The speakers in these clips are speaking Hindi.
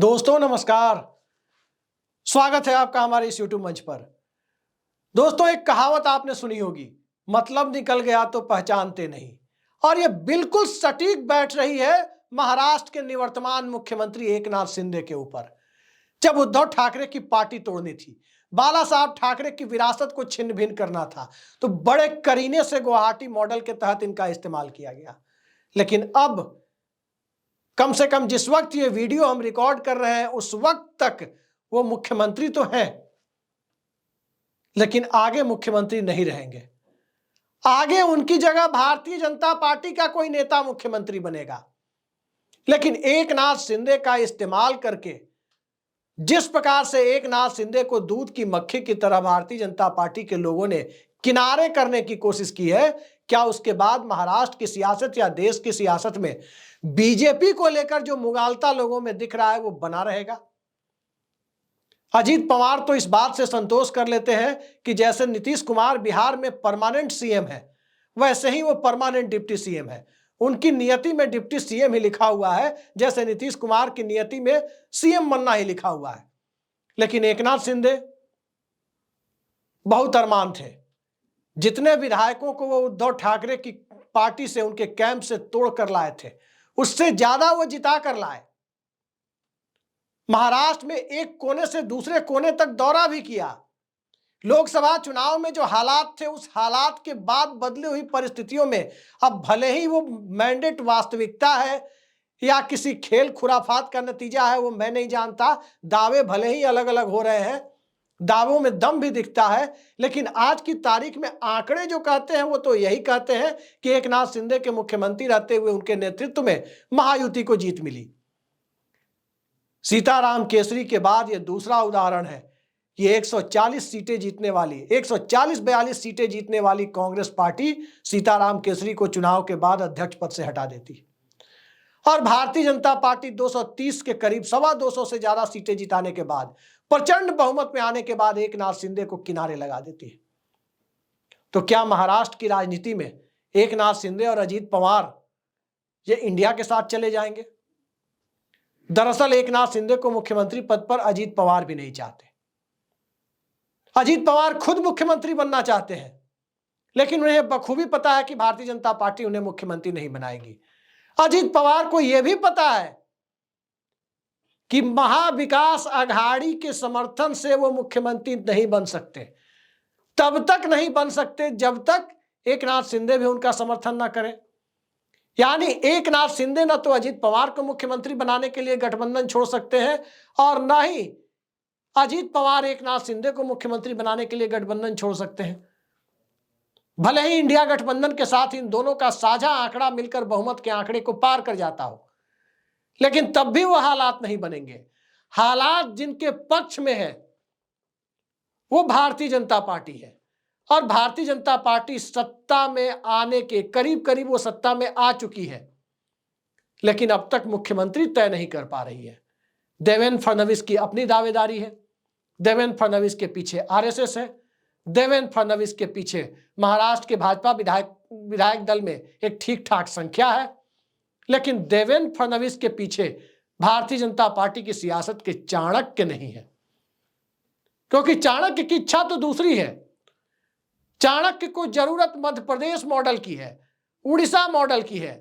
दोस्तों नमस्कार। स्वागत है आपका हमारे इस YouTube मंच पर। दोस्तों एक कहावत आपने सुनी होगी, मतलब निकल गया तो पहचानते नहीं। और ये बिल्कुल सटीक बैठ रही है महाराष्ट्र के निवर्तमान मुख्यमंत्री एकनाथ शिंदे के ऊपर। जब उद्धव ठाकरे की पार्टी तोड़नी थी, बाला साहब ठाकरे की विरासत को छिन्न भिन्न करना था, तो बड़े करीने से गुवाहाटी मॉडल के तहत इनका इस्तेमाल किया गया। लेकिन अब कम से कम जिस वक्त ये वीडियो हम रिकॉर्ड कर रहे हैं उस वक्त तक वो मुख्यमंत्री तो हैं, लेकिन आगे मुख्यमंत्री नहीं रहेंगे। आगे उनकी जगह भारतीय जनता पार्टी का कोई नेता मुख्यमंत्री बनेगा। लेकिन एकनाथ शिंदे का इस्तेमाल करके जिस प्रकार से एकनाथ शिंदे को दूध की मक्खी की तरह भारतीय जनता पार्टी के लोगों ने किनारे करने की कोशिश की है, क्या उसके बाद महाराष्ट्र की सियासत या देश की सियासत में बीजेपी को लेकर जो मुगालता लोगों में दिख रहा है वो बना रहेगा? अजीत पवार तो इस बात से संतोष कर लेते हैं कि जैसे नीतीश कुमार बिहार में परमानेंट सीएम है, वैसे ही वो परमानेंट डिप्टी सीएम है। उनकी नियति में डिप्टी सीएम ही लिखा हुआ है, जैसे नीतीश कुमार की नियति में सीएम बनना ही लिखा हुआ है। लेकिन एकनाथ शिंदे बहुत अरमान थे। जितने विधायकों को वो उद्धव ठाकरे की पार्टी से, उनके कैंप से तोड़ कर लाए थे, उससे ज्यादा वो जिता कर लाए। महाराष्ट्र में एक कोने से दूसरे कोने तक दौरा भी किया। लोकसभा चुनाव में जो हालात थे, उस हालात के बाद बदली हुई परिस्थितियों में अब भले ही वो मैंडेट वास्तविकता है या किसी खेल खुराफात का नतीजा है, वो मैं नहीं जानता। दावे भले ही अलग अलग हो रहे हैं, दावों में दम भी दिखता है, लेकिन आज की तारीख में आंकड़े जो कहते हैं वो तो यही कहते हैं कि एकनाथ शिंदे के मुख्यमंत्री रहते हुए उनके नेतृत्व में महायुति को जीत मिली। सीताराम केसरी के बाद यह दूसरा उदाहरण है। ये 140 सीटें जीतने वाली, 140-42 सीटें जीतने वाली कांग्रेस पार्टी सीताराम केसरी को चुनाव के बाद अध्यक्ष पद से हटा देती और भारतीय जनता पार्टी 230 के करीब, 225 से ज्यादा सीटें जिताने के बाद, प्रचंड बहुमत में आने के बाद एकनाथ शिंदे को किनारे लगा देती है। तो क्या महाराष्ट्र की राजनीति में एकनाथ शिंदे और अजीत पवार ये इंडिया के साथ चले जाएंगे? दरअसल एकनाथ शिंदे को मुख्यमंत्री पद पर अजीत पवार भी नहीं चाहते। अजीत पवार खुद मुख्यमंत्री बनना चाहते हैं, लेकिन उन्हें बखूबी पता है कि भारतीय जनता पार्टी उन्हें मुख्यमंत्री नहीं बनाएगी। अजीत पवार को यह भी पता है कि महाविकास आघाड़ी के समर्थन से वो मुख्यमंत्री नहीं बन सकते। तब तक नहीं बन सकते जब तक एकनाथ शिंदे भी उनका समर्थन ना करें। यानी एकनाथ शिंदे न तो अजीत पवार को मुख्यमंत्री बनाने के लिए गठबंधन छोड़ सकते हैं और न ही अजीत पवार एकनाथ शिंदे को मुख्यमंत्री बनाने के लिए गठबंधन छोड़ सकते हैं। भले ही इंडिया गठबंधन के साथ इन दोनों का साझा आंकड़ा मिलकर बहुमत के आंकड़े को पार कर जाता हो, लेकिन तब भी वो हालात नहीं बनेंगे। हालात जिनके पक्ष में है वो भारतीय जनता पार्टी है और भारतीय जनता पार्टी सत्ता में आने के करीब करीब वो सत्ता में आ चुकी है, लेकिन अब तक मुख्यमंत्री तय नहीं कर पा रही है। देवेंद्र फडणवीस की अपनी दावेदारी है, देवेंद्र फडणवीस के पीछे आरएसएस है, देवेंद्र फडणवीस के पीछे महाराष्ट्र के भाजपा विधायक दल में एक ठीक ठाक संख्या है, लेकिन देवेंद्र फडणवीस के पीछे भारतीय जनता पार्टी की सियासत के चाणक्य नहीं है, क्योंकि चाणक्य की इच्छा तो दूसरी है। चाणक्य को जरूरत मध्य प्रदेश मॉडल की है, उड़ीसा मॉडल की है,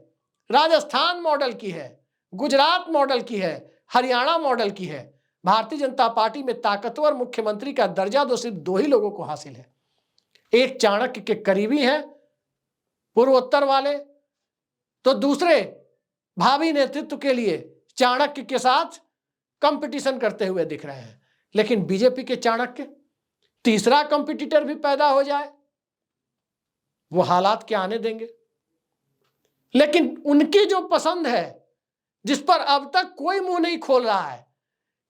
राजस्थान मॉडल की है, गुजरात मॉडल की है, हरियाणा मॉडल की है। भारतीय जनता पार्टी में ताकतवर मुख्यमंत्री का दर्जा तो सिर्फ दो ही लोगों को हासिल है। एक चाणक्य के करीबी हैं पूर्वोत्तर वाले, तो दूसरे भावी नेतृत्व के लिए चाणक्य के साथ कंपटीशन करते हुए दिख रहे हैं। लेकिन बीजेपी के चाणक्य, तीसरा कंपटीटर भी पैदा हो जाए, वो हालात क्या आने देंगे? लेकिन उनकी जो पसंद है, जिस पर अब तक कोई मुंह नहीं खोल रहा है,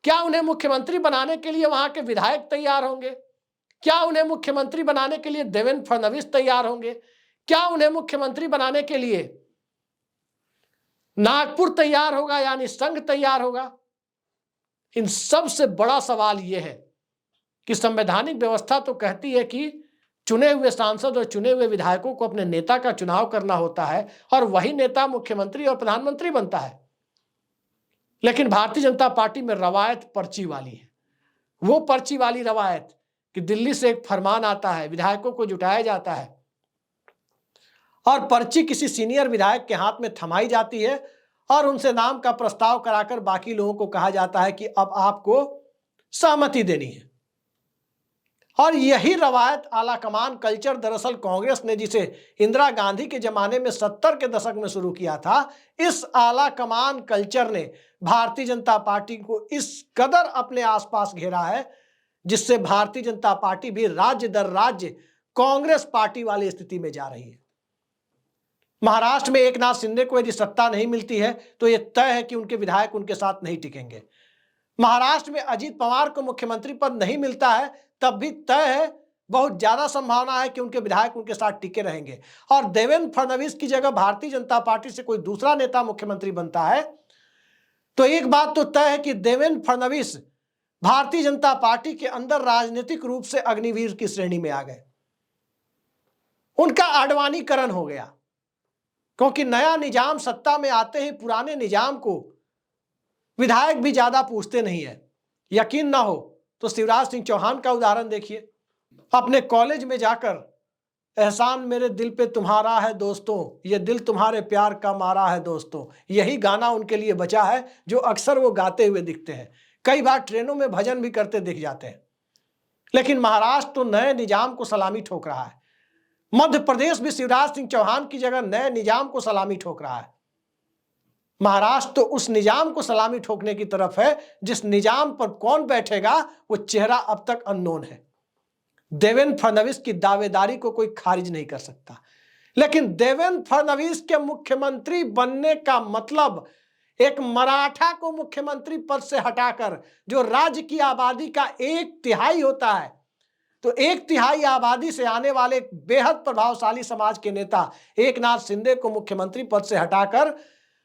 क्या उन्हें मुख्यमंत्री बनाने के लिए वहां के विधायक तैयार होंगे? क्या उन्हें मुख्यमंत्री बनाने के लिए देवेंद्र फडणवीस तैयार होंगे? क्या उन्हें मुख्यमंत्री बनाने के लिए नागपुर तैयार होगा, यानी संघ तैयार होगा? इन सब से बड़ा सवाल यह है कि संवैधानिक व्यवस्था तो कहती है कि चुने हुए सांसद और चुने हुए विधायकों को अपने नेता का चुनाव करना होता है और वही नेता मुख्यमंत्री और प्रधानमंत्री बनता है। लेकिन भारतीय जनता पार्टी में रवायत पर्ची वाली है। वो पर्ची वाली रवायत कि दिल्ली से एक फरमान आता है, विधायकों को जुटाया जाता है और पर्ची किसी सीनियर विधायक के हाथ में थमाई जाती है और उनसे नाम का प्रस्ताव कराकर बाकी लोगों को कहा जाता है कि अब आपको सहमति देनी है। और यही रवायत आला कमान कल्चर दरअसल कांग्रेस ने, जिसे इंदिरा गांधी के जमाने में 70 के दशक में शुरू किया था, इस आला कमान कल्चर ने भारतीय जनता पार्टी को इस कदर अपने आसपास घेरा है जिससे भारतीय जनता पार्टी भी राज्य दर राज्य कांग्रेस पार्टी वाली स्थिति में जा रही है। महाराष्ट्र में एकनाथ शिंदे को यदि सत्ता नहीं मिलती है तो यह तय है कि उनके विधायक उनके साथ नहीं टिकेंगे। महाराष्ट्र में अजीत पवार को मुख्यमंत्री पद नहीं मिलता है तब भी तय है, बहुत ज्यादा संभावना है कि उनके विधायक उनके साथ टिके रहेंगे। और देवेंद्र फडणवीस की जगह भारतीय जनता पार्टी से कोई दूसरा नेता मुख्यमंत्री बनता है तो एक बात तो तय है कि देवेंद्र फडणवीस भारतीय जनता पार्टी के अंदर राजनीतिक रूप से अग्निवीर की श्रेणी में आ गए। उनका आडवाणीकरण हो गया, क्योंकि नया निजाम सत्ता में आते ही पुराने निजाम को विधायक भी ज्यादा पूछते नहीं है। यकीन ना हो तो शिवराज सिंह चौहान का उदाहरण देखिए। अपने कॉलेज में जाकर एहसान मेरे दिल पे तुम्हारा है दोस्तों, ये दिल तुम्हारे प्यार का मारा है दोस्तों, यही गाना उनके लिए बचा है जो अक्सर वो गाते हुए दिखते हैं। कई बार ट्रेनों में भजन भी करते दिख जाते हैं। लेकिन महाराष्ट्र तो नए निजाम को सलामी ठोक रहा है। मध्य प्रदेश भी शिवराज सिंह चौहान की जगह नए निजाम को सलामी ठोक रहा है। महाराष्ट्र तो उस निजाम को सलामी ठोकने की तरफ है जिस निजाम पर कौन बैठेगा वो चेहरा अब तक अननोन है। देवेंद्र फडणवीस की दावेदारी को कोई खारिज नहीं कर सकता, लेकिन देवेंद्र फडणवीस के मुख्यमंत्री बनने का मतलब एक मराठा को मुख्यमंत्री पद से हटाकर, जो राज्य की आबादी का 1/3 होता है, तो 1/3 आबादी से आने वाले बेहद प्रभावशाली समाज के नेता एकनाथ शिंदे को मुख्यमंत्री पद से हटाकर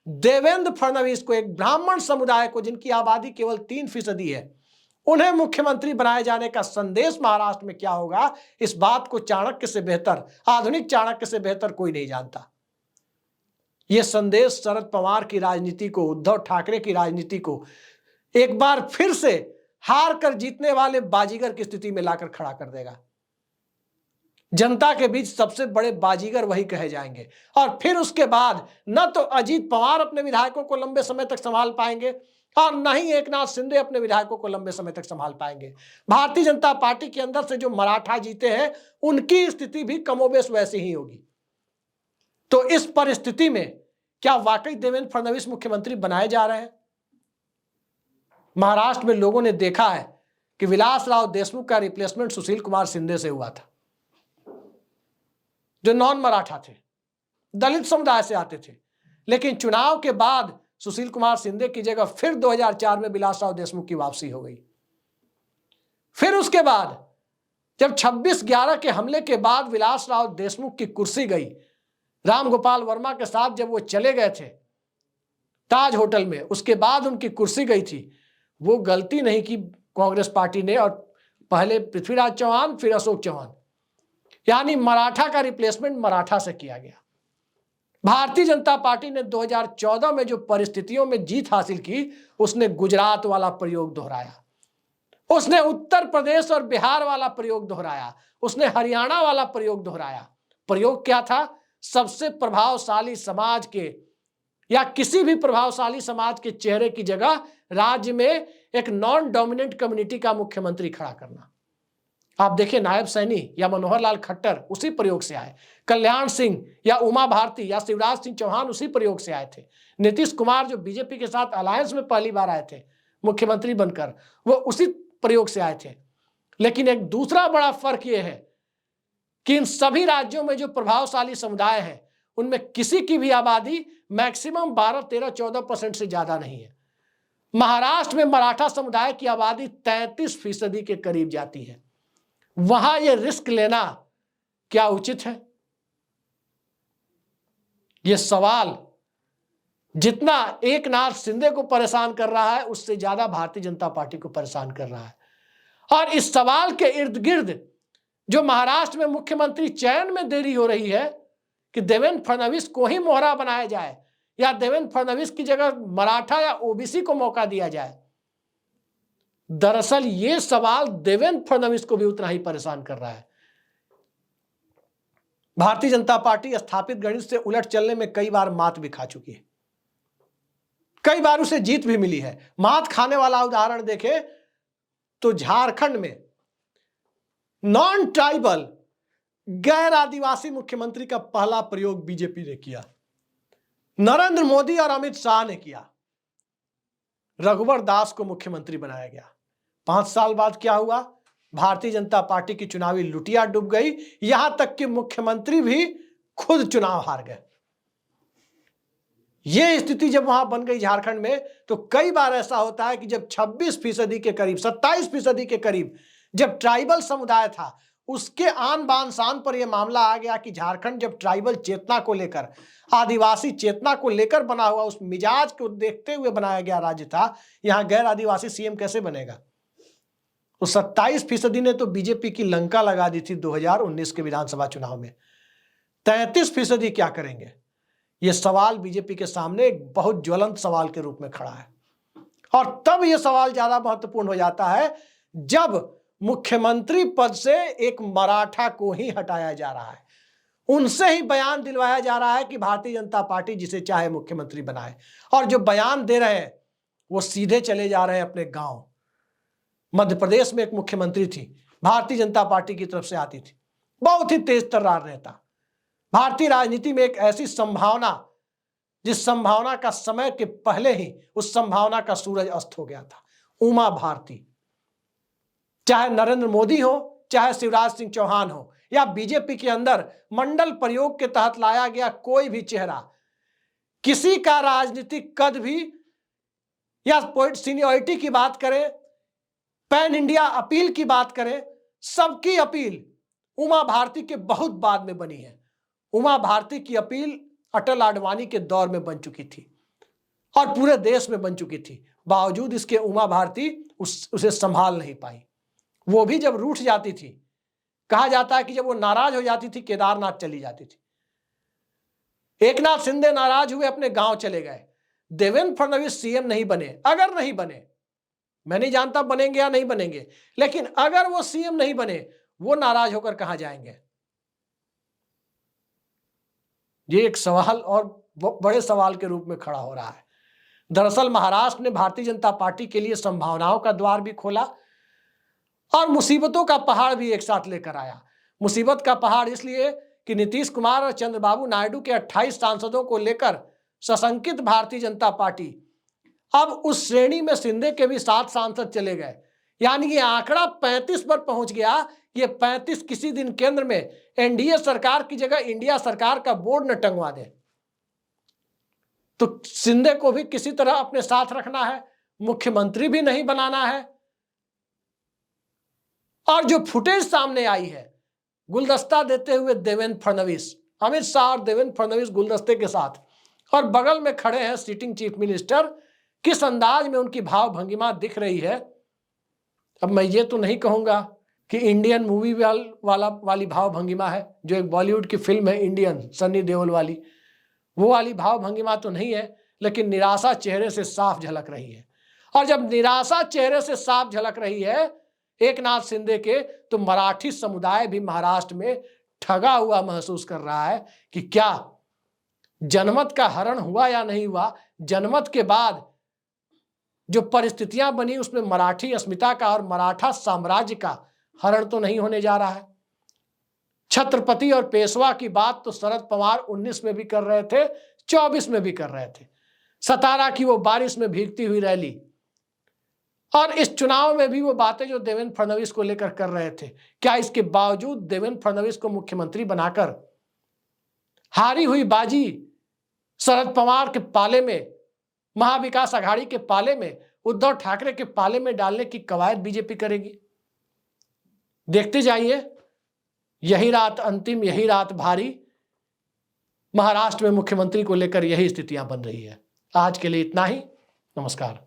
देवेंद्र फडणवीस को, एक ब्राह्मण समुदाय को जिनकी आबादी केवल 3% है, उन्हें मुख्यमंत्री बनाए जाने का संदेश महाराष्ट्र में क्या होगा, इस बात को चाणक्य से बेहतर, आधुनिक चाणक्य से बेहतर कोई नहीं जानता। यह संदेश शरद पवार की राजनीति को, उद्धव ठाकरे की राजनीति को एक बार फिर से हार कर जीतने वाले बाजीगर की स्थिति में लाकर खड़ा कर देगा। जनता के बीच सबसे बड़े बाजीगर वही कहे जाएंगे और फिर उसके बाद न तो अजीत पवार अपने विधायकों को लंबे समय तक संभाल पाएंगे और न ही एकनाथ शिंदे अपने विधायकों को लंबे समय तक संभाल पाएंगे। भारतीय जनता पार्टी के अंदर से जो मराठा जीते हैं उनकी स्थिति भी कमोबेश वैसी ही होगी। तो इस परिस्थिति में क्या वाकई देवेंद्र फडणवीस मुख्यमंत्री बनाए जा रहे हैं? महाराष्ट्र में लोगों ने देखा है कि विलासराव देशमुख का रिप्लेसमेंट सुशील कुमार शिंदे से हुआ था, जो नॉन मराठा थे, दलित समुदाय से आते थे। लेकिन चुनाव के बाद सुशील कुमार शिंदे की जगह फिर 2004 में विलासराव देशमुख की वापसी हो गई। फिर उसके बाद जब 26/11 के हमले के बाद विलासराव देशमुख की कुर्सी गई, रामगोपाल वर्मा के साथ जब वो चले गए थे ताज होटल में, उसके बाद उनकी कुर्सी गई थी। वो गलती नहीं की कांग्रेस पार्टी ने, और पहले पृथ्वीराज चौहान फिर अशोक चौहान, यानी मराठा का रिप्लेसमेंट मराठा से किया गया। भारतीय जनता पार्टी ने 2014 में जो परिस्थितियों में जीत हासिल की, उसने गुजरात वाला प्रयोग दोहराया, उसने उत्तर प्रदेश और बिहार वाला प्रयोग दोहराया, उसने हरियाणा वाला प्रयोग दोहराया। प्रयोग क्या था? सबसे प्रभावशाली समाज के या किसी भी प्रभावशाली समाज के चेहरे की जगह राज्य में एक नॉन डोमिनेंट कम्युनिटी का मुख्यमंत्री खड़ा करना। आप देखिए, नायब सैनी या मनोहर लाल खट्टर उसी प्रयोग से आए, कल्याण सिंह या उमा भारती या शिवराज सिंह चौहान उसी प्रयोग से आए थे, नीतीश कुमार जो बीजेपी के साथ अलायंस में पहली बार आए थे मुख्यमंत्री बनकर, वो उसी प्रयोग से आए थे। लेकिन एक दूसरा बड़ा फर्क यह है कि इन सभी राज्यों में जो प्रभावशाली समुदाय हैं उनमें किसी की भी आबादी मैक्सिमम 12, 13, 14% से ज्यादा नहीं है। महाराष्ट्र में मराठा समुदाय की आबादी 33% के करीब जाती है। वहां यह रिस्क लेना क्या उचित है? यह सवाल जितना एकनाथ शिंदे को परेशान कर रहा है, उससे ज्यादा भारतीय जनता पार्टी को परेशान कर रहा है। और इस सवाल के इर्द गिर्द जो महाराष्ट्र में मुख्यमंत्री चयन में देरी हो रही है कि देवेंद्र फडणवीस को ही मोहरा बनाया जाए या देवेंद्र फडणवीस की जगह मराठा या ओबीसी को मौका दिया जाए। दरअसल यह सवाल देवेंद्र फडणवीस को भी उतना ही परेशान कर रहा है। भारतीय जनता पार्टी स्थापित गणित से उलट चलने में कई बार मात भी खा चुकी है, कई बार उसे जीत भी मिली है। मात खाने वाला उदाहरण देखें तो झारखंड में नॉन ट्राइबल गैर आदिवासी मुख्यमंत्री का पहला प्रयोग बीजेपी ने किया, नरेंद्र मोदी और अमित शाह ने किया। रघुवर दास को मुख्यमंत्री बनाया गया। 5 साल बाद क्या हुआ? भारतीय जनता पार्टी की चुनावी लुटिया डूब गई, यहां तक कि मुख्यमंत्री भी खुद चुनाव हार गए। यह स्थिति जब वहां बन गई झारखंड में, तो कई बार ऐसा होता है कि जब 26% के करीब, 27% के करीब जब ट्राइबल समुदाय था, उसके आन बान शान पर यह मामला आ गया कि झारखंड जब ट्राइबल चेतना को लेकर, आदिवासी चेतना को लेकर बना हुआ, उस मिजाज को देखते हुए बनाया गया राज्य था, यहां गैर आदिवासी सीएम कैसे बनेगा? तो 27% ने तो बीजेपी की लंका लगा दी थी 2019 के विधानसभा चुनाव में। 33% क्या करेंगे? यह सवाल बीजेपी के सामने एक बहुत ज्वलंत सवाल के रूप में खड़ा है। और तब यह सवाल ज्यादा महत्वपूर्ण हो जाता है जब मुख्यमंत्री पद से एक मराठा को ही हटाया जा रहा है, उनसे ही बयान दिलवाया जा रहा है कि भारतीय जनता पार्टी जिसे चाहे मुख्यमंत्री बनाए। और जो बयान दे रहे हैं वो सीधे चले जा रहे हैं अपने गांव। मध्य प्रदेश में एक मुख्यमंत्री थी, भारतीय जनता पार्टी की तरफ से आती थी, बहुत ही तेज तर्रार नेता। भारतीय राजनीति में एक ऐसी संभावना, जिस संभावना का समय के पहले ही उस संभावना का सूरज अस्त हो गया था, उमा भारती। चाहे नरेंद्र मोदी हो, चाहे शिवराज सिंह चौहान हो, या बीजेपी के अंदर मंडल प्रयोग के तहत लाया गया कोई भी चेहरा, किसी का राजनीतिक कद भी या सीनियरिटी की बात करें, पैन इंडिया अपील की बात करें, सबकी अपील उमा भारती के बहुत बाद में बनी है। उमा भारती की अपील अटल आडवाणी के दौर में बन चुकी थी और पूरे देश में बन चुकी थी। बावजूद इसके उमा भारती उसे संभाल नहीं पाई। वो भी जब रूठ जाती थी, कहा जाता है कि जब वो नाराज हो जाती थी, केदारनाथ चली जाती थी। एकनाथ शिंदे नाराज हुए, अपने गांव चले गए। देवेंद्र फडणवीस सीएम नहीं बने। अगर नहीं बने, मैं नहीं जानता बनेंगे या नहीं बनेंगे, लेकिन अगर वो सीएम नहीं बने, वो नाराज होकर कहां जाएंगे? ये एक सवाल और बड़े सवाल के रूप में खड़ा हो रहा है। दरअसल महाराष्ट्र ने भारतीय जनता पार्टी के लिए संभावनाओं का द्वार भी खोला और मुसीबतों का पहाड़ भी एक साथ लेकर आया। मुसीबत का पहाड़ इसलिए कि नीतीश कुमार और चंद्रबाबू नायडू के 28 सांसदों को लेकर सशंकित भारतीय जनता पार्टी अब उस श्रेणी में शिंदे के भी 7 सांसद चले गए, यानी ये आंकड़ा 35 पर पहुंच गया। ये 35 किसी दिन केंद्र में एनडीए सरकार की जगह इंडिया सरकार का बोर्ड न टंगवा दे, तो शिंदे को भी किसी तरह अपने साथ रखना है, मुख्यमंत्री भी नहीं बनाना है। और जो फुटेज सामने आई है, गुलदस्ता देते हुए देवेंद्र फडणवीस, अमित शाह और देवेंद्र फडणवीस गुलदस्ते के साथ, और बगल में खड़े हैं सिटिंग चीफ मिनिस्टर। किस अंदाज में उनकी भाव भंगिमा दिख रही है। अब मैं ये तो नहीं कहूंगा कि इंडियन मूवी वाली भाव भंगिमा है, जो एक बॉलीवुड की फिल्म है इंडियन, सन्नी देओल वाली, वो वाली भाव भंगिमा तो नहीं है, लेकिन निराशा चेहरे से साफ झलक रही है। और जब निराशा चेहरे से साफ झलक रही है एकनाथ शिंदे के, तो मराठी समुदाय भी महाराष्ट्र में ठगा हुआ महसूस कर रहा है कि क्या जनमत का हरण हुआ या नहीं हुआ। जनमत के बाद जो परिस्थितियां बनी, उसमें मराठी अस्मिता का और मराठा साम्राज्य का हरण तो नहीं होने जा रहा है। छत्रपति और पेशवा की बात तो शरद पवार 19 में भी कर रहे थे, 24 में भी कर रहे थे। सतारा की वो बारिश में भीगती हुई रैली, और इस चुनाव में भी वो बातें जो देवेंद्र फडणवीस को लेकर कर रहे थे, क्या इसके बावजूद देवेंद्र फडणवीस को मुख्यमंत्री बनाकर हारी हुई बाजी शरद पवार के पाले में, महाविकास आघाड़ी के पाले में, उद्धव ठाकरे के पाले में डालने की कवायद बीजेपी करेगी? देखते जाइए। यही रात अंतिम, यही रात भारी। महाराष्ट्र में मुख्यमंत्री को लेकर यही स्थितियां बन रही है। आज के लिए इतना ही। नमस्कार।